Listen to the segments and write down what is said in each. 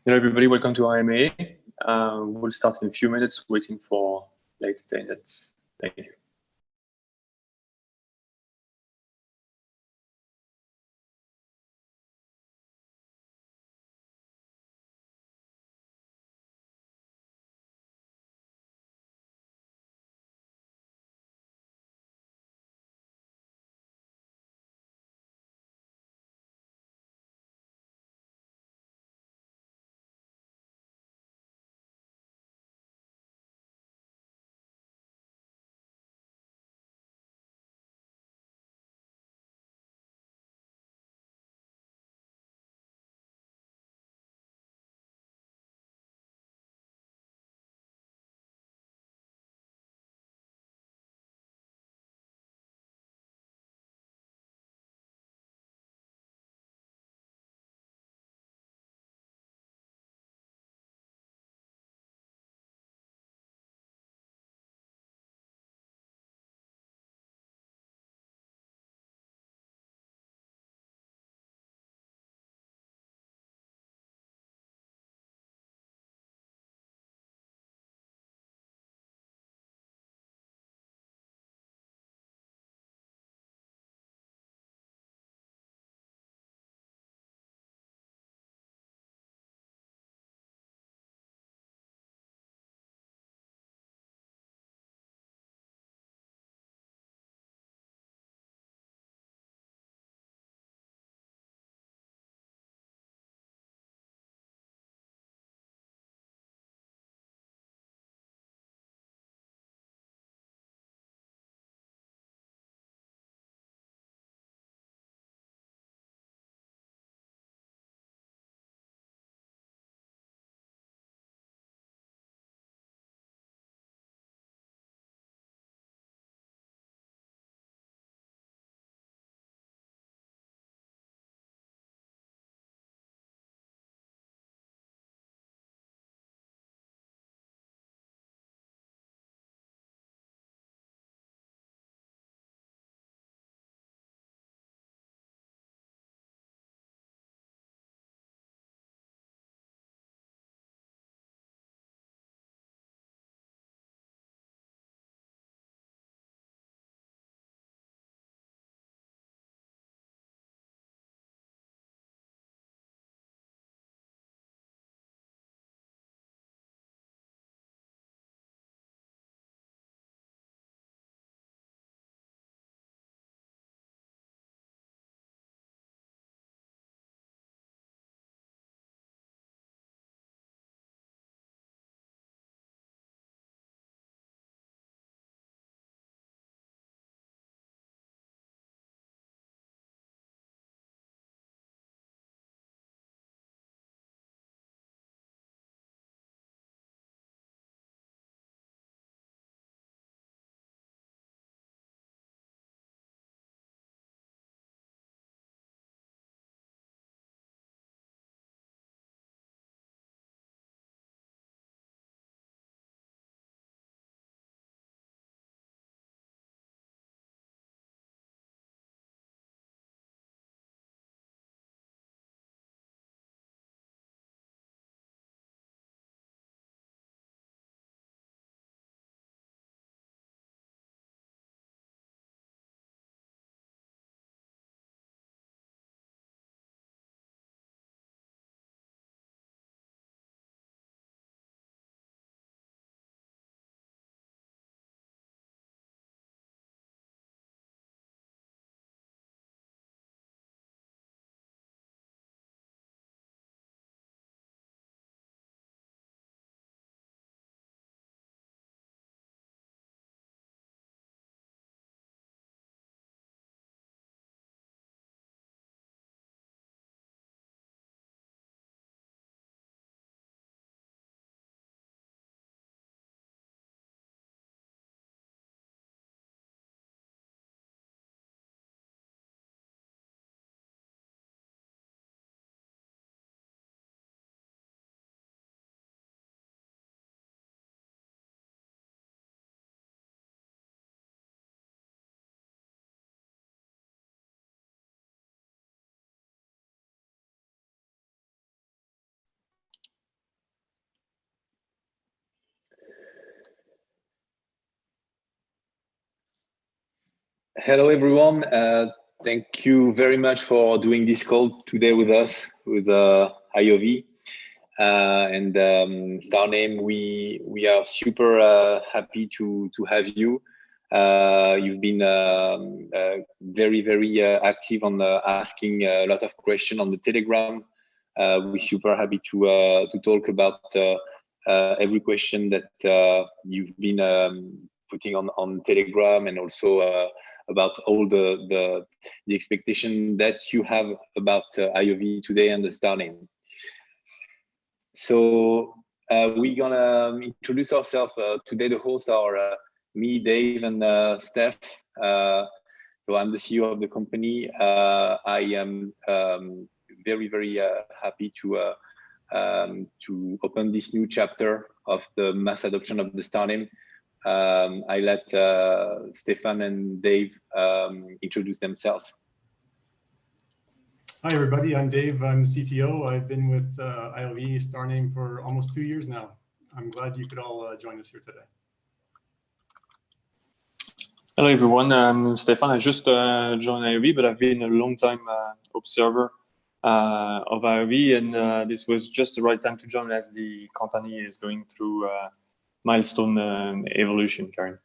Hello, everybody. Welcome to AMA. We'll start in a few minutes, waiting for late attendance. Thank you. Hello, everyone. Thank you very much for doing this call today with us, with IOV and Starname. We are super happy to have you. You've been very active on asking a lot of questions on the Telegram. We're super happy to talk about every question that you've been putting on Telegram, and also about all the expectation that you have about IOV today and the Starname. So we're gonna introduce ourselves today. The hosts are me, Dave, and Steph. So I'm the CEO of the company. I am very happy to open this new chapter of the mass adoption of the Starname. I let Stefan and Dave introduce themselves. Hi, everybody. I'm Dave. I'm CTO. I've been with IOV Starname for almost 2 years now. I'm glad you could all join us here today. Hello, everyone. I'm Stefan. I just joined IOV, but I've been a long time observer of IOV, and this was just the right time to join as the company is going through milestone evolution, Karen.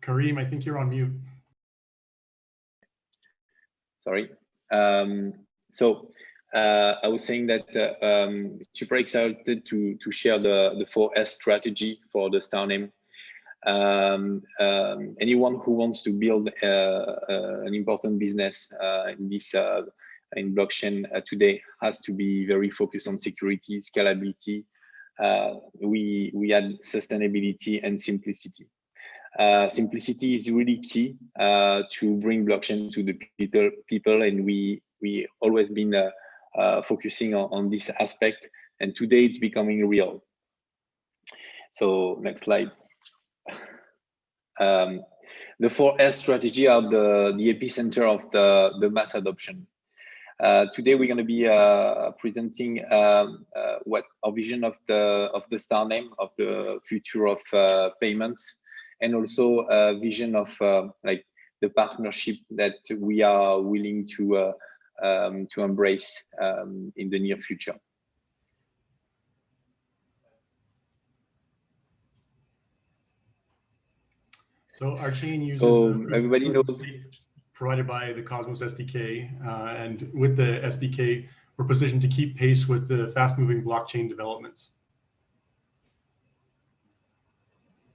Kareem, I think you're on mute. Sorry. I was saying that super excited to share the 4S strategy for the Starname. Anyone who wants to build an important business in blockchain today has to be very focused on security, scalability. We add sustainability and simplicity. Simplicity is really key to bring blockchain to the people, and we always been focusing on this aspect, and today it's becoming real. So next slide. The 4S strategy are the epicenter of the mass adoption. Today we're going to be presenting what our vision of the Starname, of the future of payments, and also a vision of like the partnership that we are willing to embrace in the near future. So our chain uses everybody knows provided by the Cosmos SDK, and with the SDK, we're positioned to keep pace with the fast-moving blockchain developments.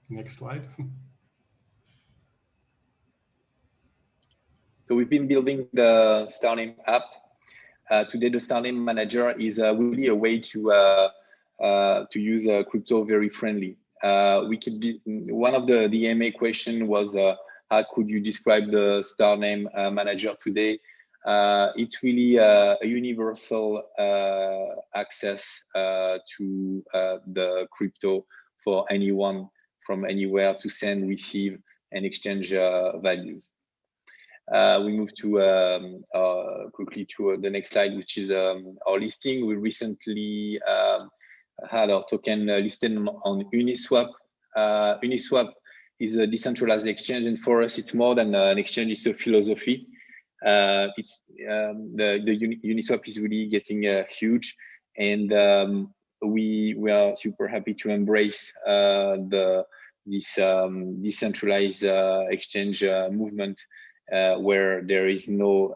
Next slide. So we've been building the Starname app. Today, the Starname Manager is really a way to use crypto very friendly. We could be, one of the AMA question was how could you describe the Starname Manager today? It's really a universal access to the crypto for anyone from anywhere to send, receive, and exchange values. We move to quickly to the next slide, which is our listing. We recently had our token listed on Uniswap. Uniswap is a decentralized exchange, and for us, it's more than an exchange, it's a philosophy. Uniswap is really getting huge, and we are super happy to embrace this decentralized exchange movement, where there is no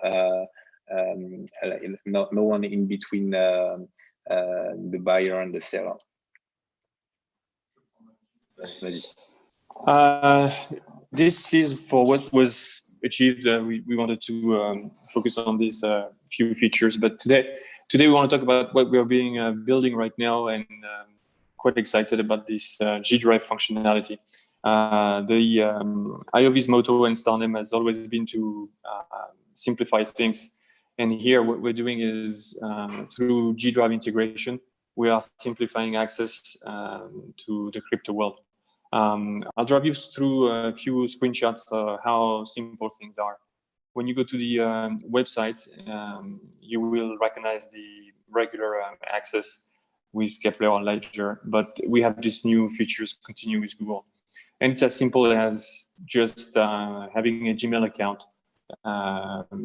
one in between the buyer and the seller. This is for what was achieved. We wanted to focus on these few features, but today we want to talk about what we are building right now, and quite excited about this G Drive functionality. IOV's motto and Starname has always been to simplify things, and here what we're doing is through G Drive integration, we are simplifying access to the crypto world. I'll drive you through a few screenshots of how simple things are. When you go to the website, you will recognize the regular access with Kepler or Ledger, but we have these new features continue with Google. And it's as simple as just having a Gmail account,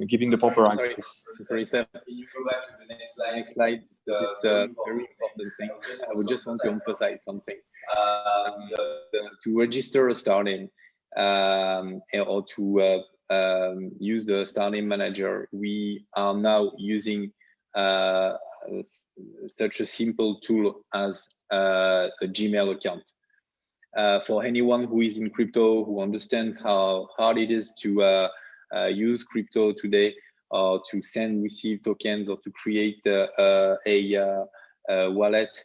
giving the proper access. Sorry, Steph. Can you go back to the next slide? It's a very important thing. I would just want to emphasize something. To register a Starname or to use the Starname manager, we are now using such a simple tool as a Gmail account. For anyone who is in crypto, who understands how hard it is to use crypto today, or to send, receive tokens, or to create a wallet,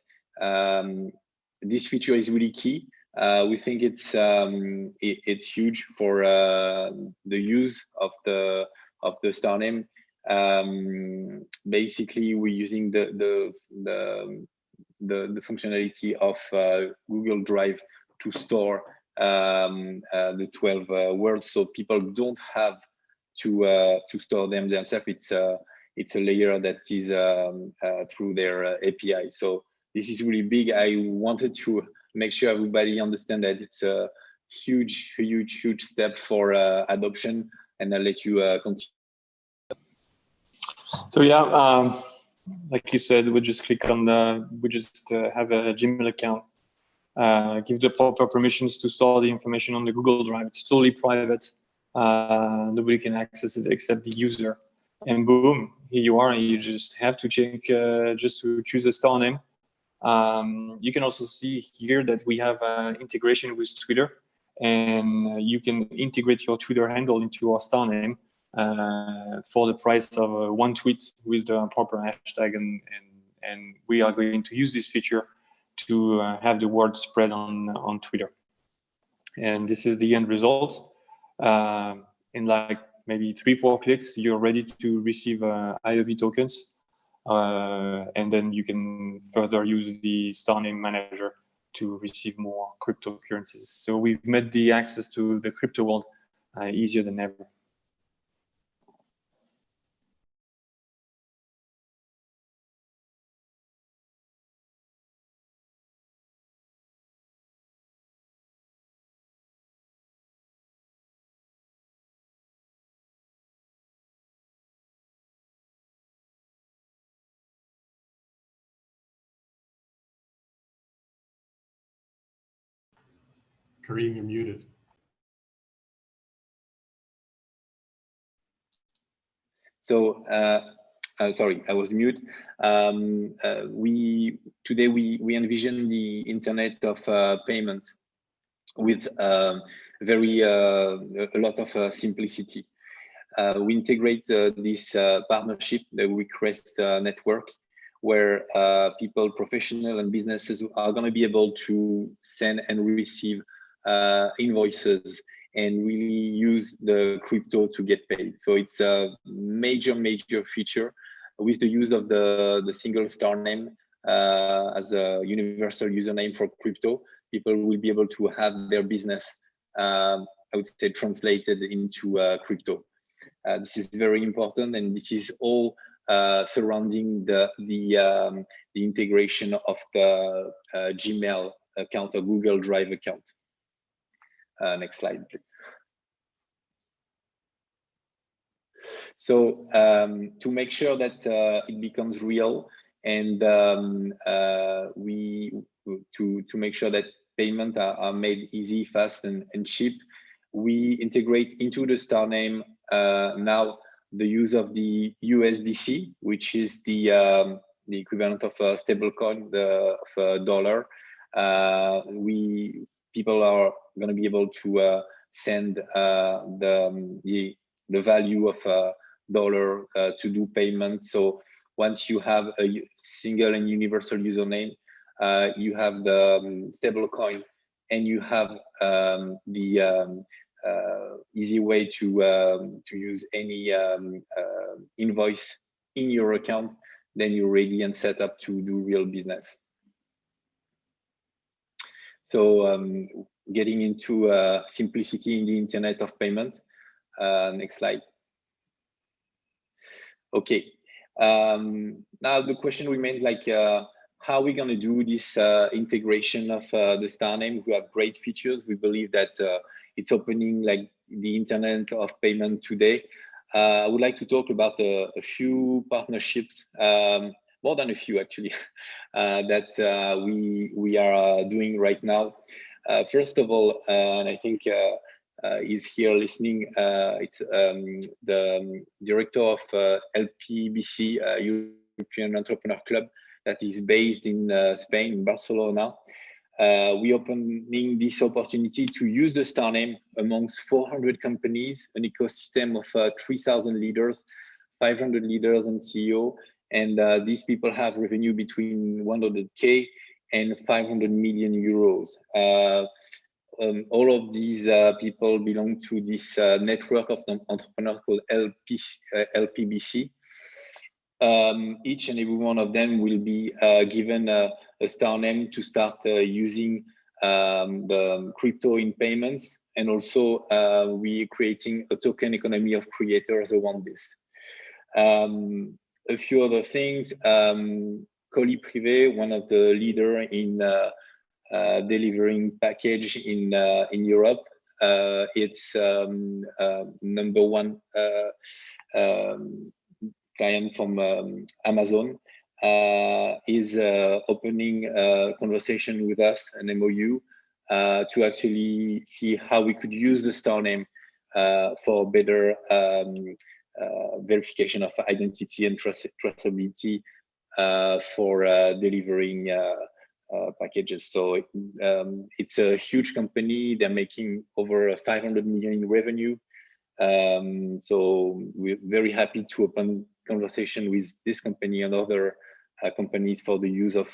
this feature is really key. We think it's huge for the use of the Starname. Basically, we're using the functionality of Google Drive to store the 12 words, so people don't have to store them themselves. It's a layer that is through their API. So this is really big. I wanted to make sure everybody understand that it's a huge step for adoption, and I'll let you continue. So yeah, like you said, we just click on we just have a Gmail account, give the proper permissions to store the information on the Google Drive. It's totally private. Nobody can access it except the user, and boom, here you are. And you just have to check, just to choose a Starname. You can also see here that we have integration with Twitter, and you can integrate your Twitter handle into our Starname for the price of one tweet with the proper hashtag, and we are going to use this feature to have the word spread on Twitter. And this is the end result. In like maybe 3-4 clicks, you're ready to receive IOV tokens. And then you can further use the Starname manager to receive more cryptocurrencies. So we've made the access to the crypto world easier than ever. Kareem, you're muted. So sorry, I was mute. Today we envision the internet of payments with a lot of simplicity. We integrate this partnership, the Request network, where people, professional and businesses, are going to be able to send and receive invoices and really use the crypto to get paid. So it's a major feature with the use of the single Starname as a universal username for crypto. People will be able to have their business, I would say, translated into crypto. This is very important, and this is all surrounding the integration of the Gmail account or Google Drive account. Next slide, please. So to make sure that it becomes real, and to make sure that payments are made easy, fast, and cheap, we integrate into the Starname now the use of the USDC, which is the equivalent of a stablecoin of a dollar. People are going to be able to send the value of a dollar to do payment. So once you have a single and universal username, you have the stable coin, and you have the easy way to use any invoice in your account. Then you're ready and set up to do real business. So getting into simplicity in the internet of payment. Next slide. Okay. Now the question remains like, how are we going to do this integration of the Starname? We have great features. We believe that it's opening like the internet of payment today. I would like to talk about a few partnerships, more than a few actually, that we are doing right now. First of all, and I think is here listening, it's the director of LPBC, European Entrepreneur Club, that is based in Spain, in Barcelona. We opening this opportunity to use the Starname amongst 400 companies, an ecosystem of 3,000 leaders, 500 leaders and CEO. And these people have revenue between 100K and 500 million euros. All of these people belong to this network of entrepreneurs called LPBC. Each and every one of them will be given a Starname to start using the crypto in payments, and also we creating a token economy of creators around this. A few other things, Colis Privé, one of the leader in delivering package in Europe. It's #1 client from Amazon, is opening a conversation with us, an MOU, to actually see how we could use the Starname for better verification of identity and traceability for delivering packages. So it's a huge company. They're making over 500 million in revenue. So we're very happy to open conversation with this company and other companies for the use of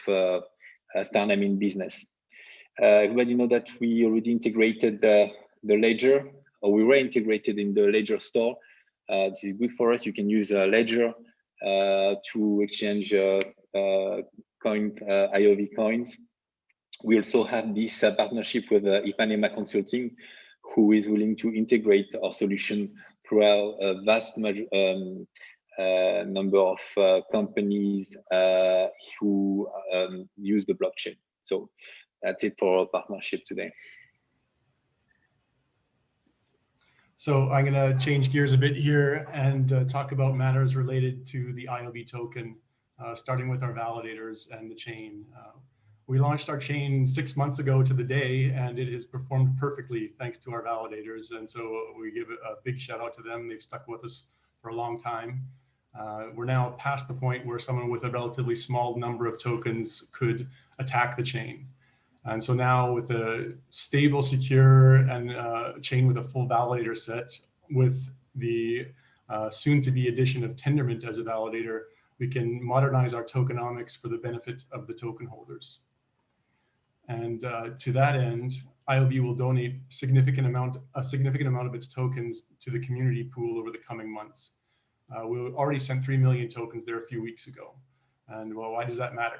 Starname in business. Everybody know that we already integrated the Ledger, or we were integrated in the Ledger store. This is good for us. You can use Ledger to exchange IOV coins. We also have this partnership with Ipanema Consulting, who is willing to integrate our solution throughout a vast number of companies who use the blockchain. So that's it for our partnership today. So I'm going to change gears a bit here and talk about matters related to the IOV token, starting with our validators and the chain. We launched our chain 6 months ago to the day, and it has performed perfectly thanks to our validators. And so we give a big shout out to them. They've stuck with us for a long time. We're now past the point where someone with a relatively small number of tokens could attack the chain. And so now with a stable, secure, and chain with a full validator set, with the soon-to-be addition of Tendermint as a validator, we can modernize our tokenomics for the benefit of the token holders. And to that end, IOV will donate a significant amount of its tokens to the community pool over the coming months. We already sent 3 million tokens there a few weeks ago. And well, why does that matter?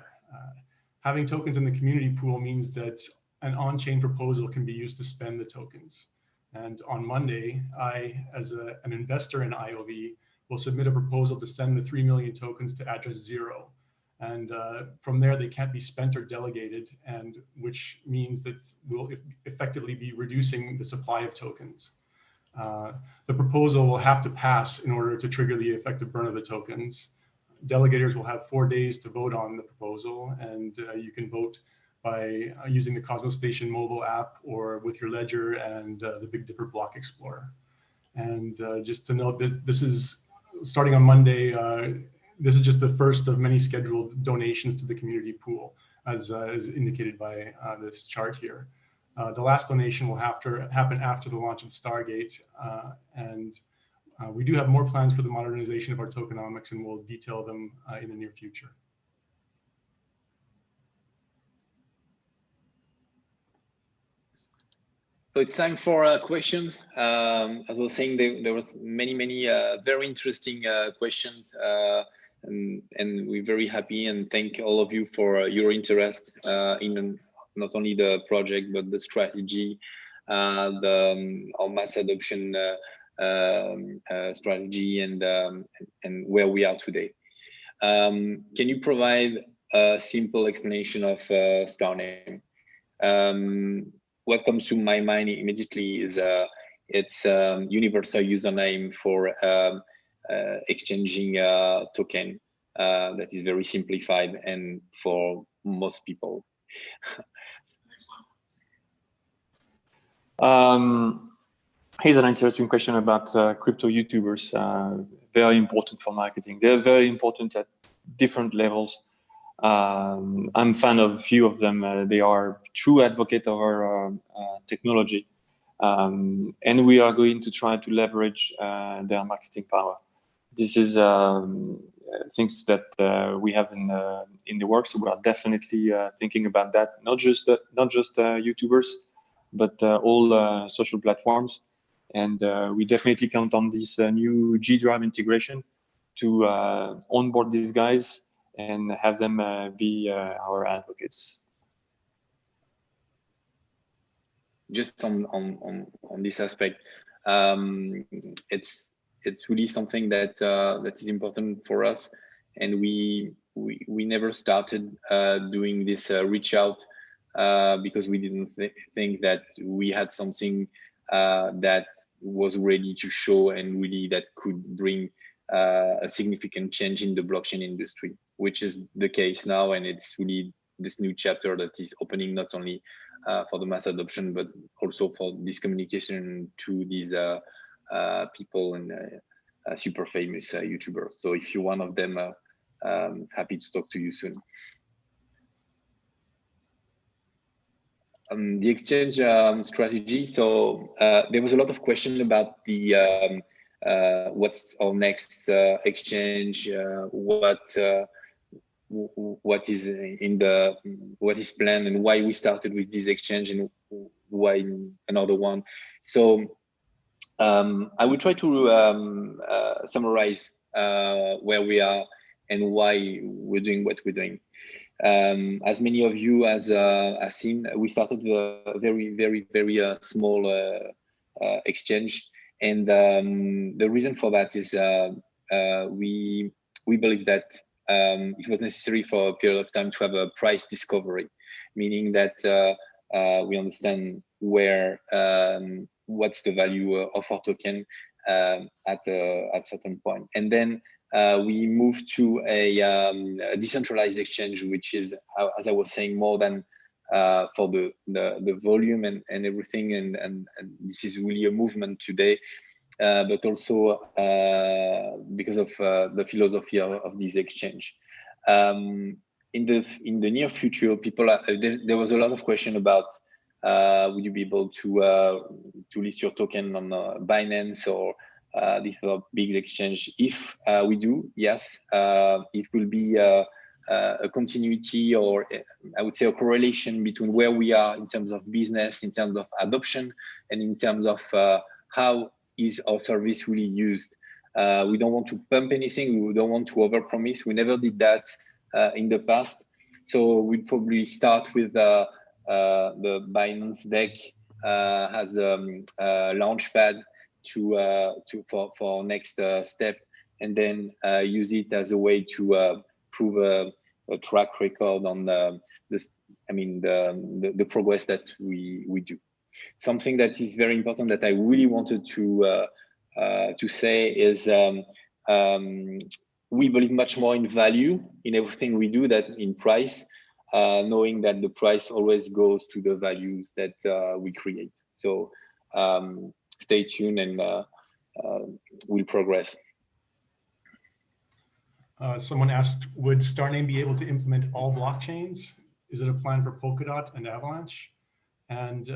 Having tokens in the community pool means that an on-chain proposal can be used to spend the tokens. And on Monday, I, as an investor in IOV, will submit a proposal to send the 3 million tokens to address 0. And from there, they can't be spent or delegated, and which means that we'll effectively be reducing the supply of tokens. The proposal will have to pass in order to trigger the effective burn of the tokens. Delegators will have 4 days to vote on the proposal, and you can vote by using the Cosmos Station mobile app or with your ledger and the Big Dipper Block Explorer. And just to note, this is starting on Monday. This is just the first of many scheduled donations to the community pool, as is indicated by this chart here. The last donation will have to happen after the launch of Stargate, and we do have more plans for the modernization of our tokenomics, and we'll detail them in the near future. So it's time for questions. As I was saying, there was many very interesting questions, and we're very happy and thank all of you for your interest in not only the project but the strategy, our mass adoption strategy, and where we are today. Can you provide a simple explanation of Starname? What comes to my mind immediately is it's universal username for exchanging token that is very simplified and for most people. Here's an interesting question about crypto YouTubers. Very important for marketing. They're very important at different levels. I'm a fan of a few of them. They are true advocates of our technology. And we are going to try to leverage their marketing power. This is things that we have in the works. We are definitely thinking about that. Not just YouTubers, but all social platforms. And we definitely count on this new G-Drive integration to onboard these guys and have them be our advocates. Just on this aspect, it's really something that that is important for us, and we never started doing this reach out because we didn't think that we had something that was ready to show and really that could bring a significant change in the blockchain industry, which is the case now, and it's really this new chapter that is opening not only for the mass adoption, but also for this communication to these people and super famous YouTubers. So if you're one of them, happy to talk to you soon. The exchange strategy. So there was a lot of question about the what's our next exchange, what is planned, and why we started with this exchange and why another one. So I will try to summarize where we are and why we're doing what we're doing. As many of you have seen, we started a very small exchange, and the reason for that is we believe that it was necessary for a period of time to have a price discovery, meaning that we understand where what's the value of our token at certain point, and then we moved to a decentralized exchange, which is, as I was saying, more than for the volume and everything, and this is really a movement today, but also because of the philosophy of this exchange. In the near future, there was a lot of question about would you be able to list your token on Binance or this big exchange? If we do, yes, it will be a continuity, or I would say a correlation between where we are in terms of business, in terms of adoption, and in terms of how is our service really used. We don't want to pump anything. We don't want to overpromise. We never did that in the past. So we'd probably start with the Binance deck as a launchpad for our next step, and then use it as a way to prove a track record on the progress that we do. Something that is very important that I really wanted to say is we believe much more in value in everything we do than in price, knowing that the price always goes to the values that we create. So stay tuned and we'll progress. Someone asked, would Starname be able to implement all blockchains? Is it a plan for Polkadot and Avalanche? And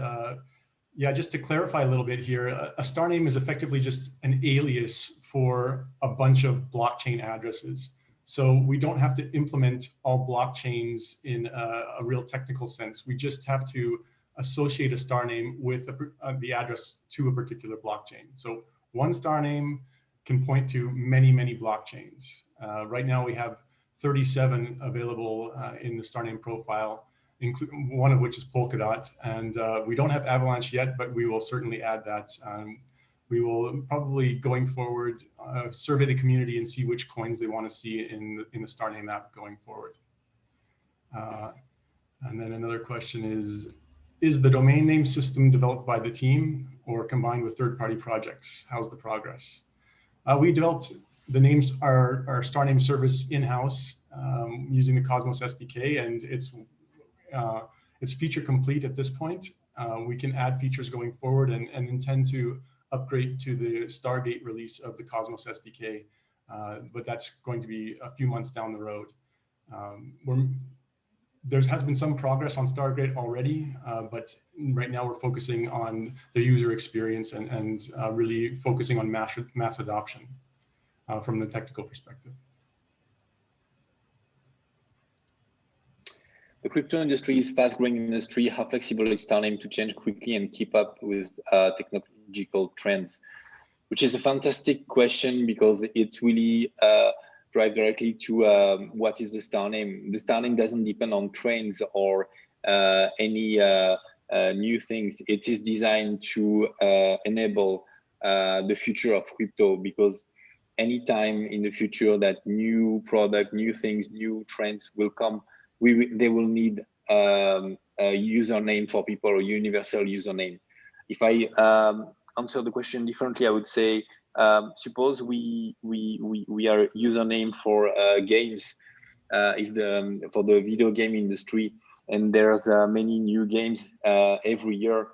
yeah, just to clarify a little bit here, a Starname is effectively just an alias for a bunch of blockchain addresses. So we don't have to implement all blockchains in a real technical sense. We just have to associate a Starname with the address to a particular blockchain. So one Starname can point to many, many blockchains. Right now we have 37 available in the Starname profile, one of which is Polkadot. And we don't have Avalanche yet, but we will certainly add that. We will probably, going forward, survey the community and see which coins they want to see in the Starname app going forward. And then another question is the domain name system developed by the team or combined with third-party projects? How's the progress? We developed the names, our Starname service in-house using the Cosmos SDK, and it's feature complete at this point. We can add features going forward and intend to upgrade to the Stargate release of the Cosmos SDK, but that's going to be a few months down the road. There has been some progress on Stargate already, but right now we're focusing on the user experience and really focusing on mass adoption from the technical perspective. The crypto industry is a fast-growing industry. How flexible is Starname to change quickly and keep up with technological trends? Which is a fantastic question because it really drives directly to what is the Starname. The Starname doesn't depend on trends or any new things. It is designed to enable the future of crypto, because anytime in the future that new product, new things, new trends will come, they will need a username for people, a universal username. If I answer the question differently, I would say, suppose we are username for games, for the video game industry, and there's many new games every year.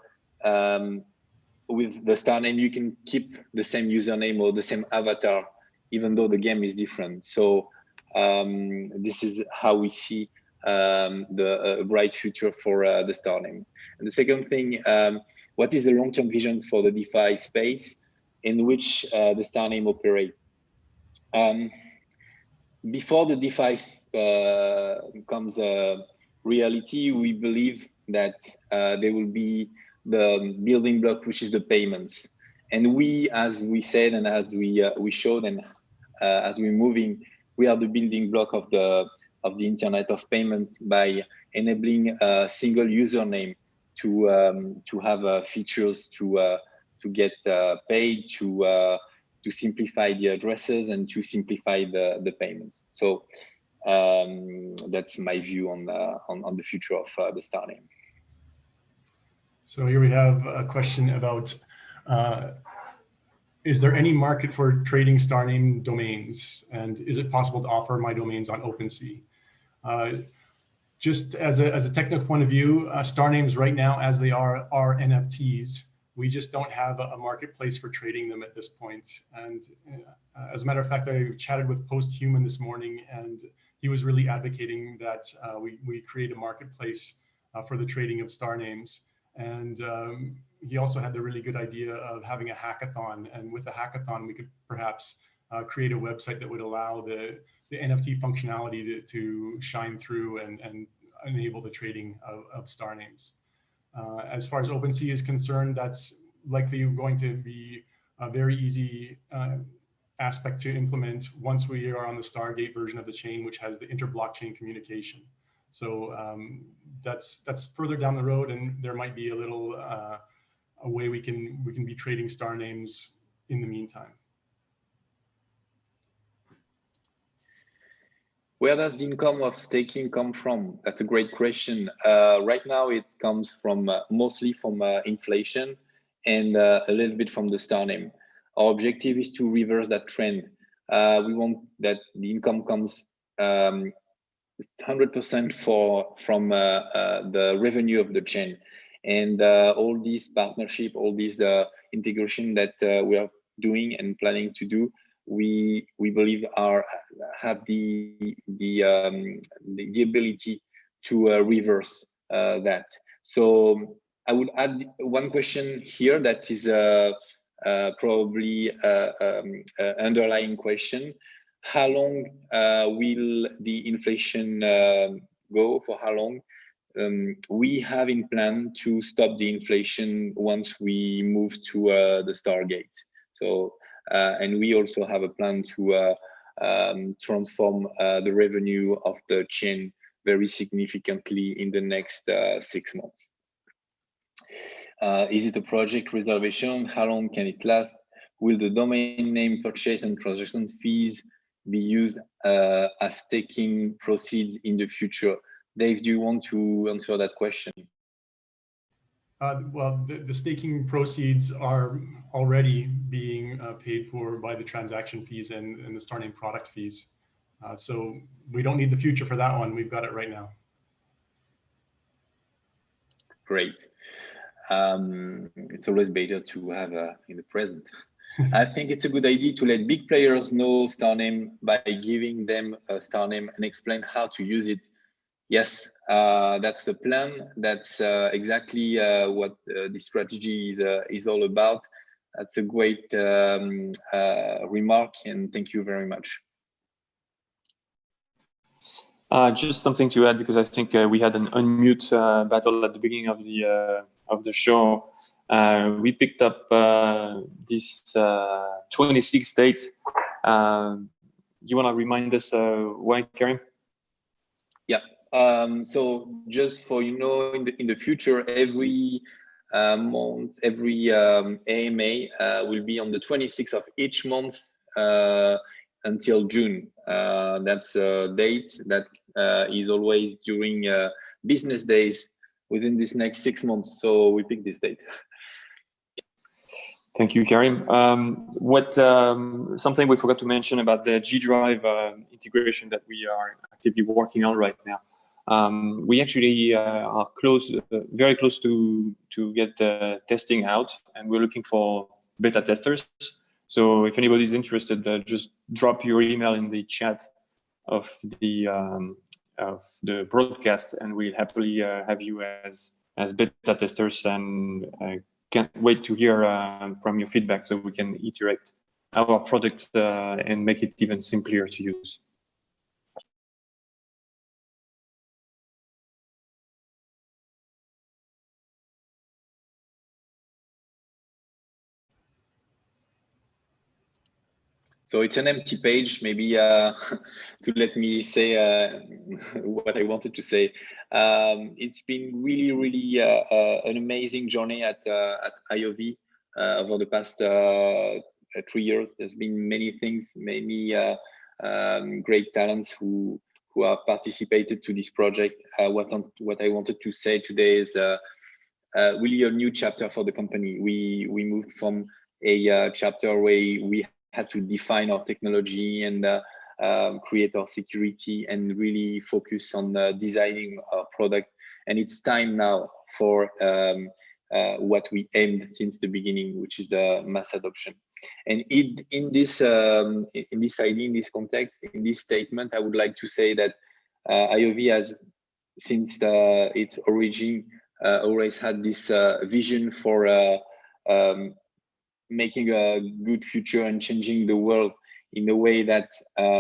With the Starname, you can keep the same username or the same avatar, even though the game is different. So this is how we see the bright future for the Starname. And the second thing, what is the long-term vision for the DeFi space in which the Starname operate? Before the DeFi becomes a reality, we believe that there will be the building block, which is the payments. And we, as we said, and as we showed, and as we're moving, we are the building block of the Internet of Payments by enabling a single username to have features to get paid, to simplify the addresses, and to simplify the payments. So that's my view on the future of the Starname. So here we have a question about, is there any market for trading Starname domains? And is it possible to offer my domains on OpenSea? Just as a technical point of view, Starnames right now, as they are NFTs. We just don't have a marketplace for trading them at this point. And as a matter of fact, I chatted with Posthuman this morning, and he was really advocating that we create a marketplace for the trading of Starnames. And he also had the really good idea of having a hackathon. And with a hackathon, we could perhaps create a website that would allow the NFT functionality to shine through and enable the trading of Starnames. As far as OpenSea is concerned, that's likely going to be a very easy aspect to implement once we are on the Stargate version of the chain, which has the inter-blockchain communication. So that's further down the road, and there might be a little a way we can be trading Starnames in the meantime. Where does the income of staking come from? That's a great question. Right now, it comes from mostly from inflation and a little bit from the Starname. Our objective is to reverse that trend. We want that the income comes 100% from the revenue of the chain. And all these partnership, all these integration that we are doing and planning to do, we believe have the ability to reverse that. So I would add one question here that is probably underlying question. How long will the inflation go? For how long? We have in plan to stop the inflation once we move to the Stargate. So, and we also have a plan to transform the revenue of the chain very significantly in the next 6 months. Is it a project reservation? How long can it last? Will the domain name purchase and transaction fees be used as staking proceeds in the future? Dave, do you want to answer that question? Well, the staking proceeds are already being paid for by the transaction fees and the Starname product fees. So we don't need the future for that one. We've got it right now. Great. It's always better to have in the present. I think it's a good idea to let big players know Starname by giving them a Starname and explain how to use it. Yes, that's the plan. That's exactly what the strategy is all about. That's a great remark, and thank you very much. Just something to add, because I think we had an unmute battle at the beginning of the show. We picked up this 26 date. You want to remind us why, Karim? Yeah. So just for in the future, every month, every AMA will be on the 26th of each month until June. That's a date that is always during business days within this next 6 months. So we picked this date. Thank you, Karim. Something we forgot to mention about the G Drive integration that we are actively working on right now. We actually are very close to get testing out, and we're looking for beta testers. So if anybody's interested, just drop your email in the chat of the broadcast, and we'll happily have you as beta testers, and can't wait to hear from your feedback so we can iterate our product and make it even simpler to use. So it's an empty page, maybe to let me say what I wanted to say. It's been really an amazing journey at IOV over the past 3 years. There's been many things, many great talents who have participated to this project. What I wanted to say today is really a new chapter for the company. We moved from a chapter where we had to define our technology and create our security and really focus on designing our product. And it's time now for what we aimed since the beginning, which is the mass adoption. And in this idea, in this context, in this statement, I would like to say that IOV has, since its origin, always had this vision for making a good future and changing the world in a way that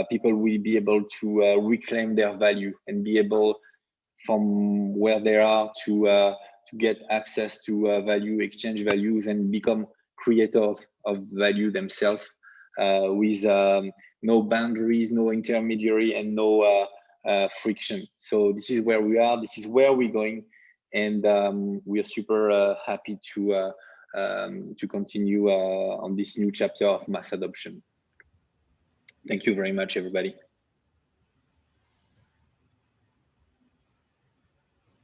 people will be able to reclaim their value and be able, from where they are, to get access to value, exchange values, and become creators of value themselves with no boundaries, no intermediary, and no friction. So this is where we are. This is where we're going, and we are super happy to continue on this new chapter of mass adoption. Thank you very much, everybody.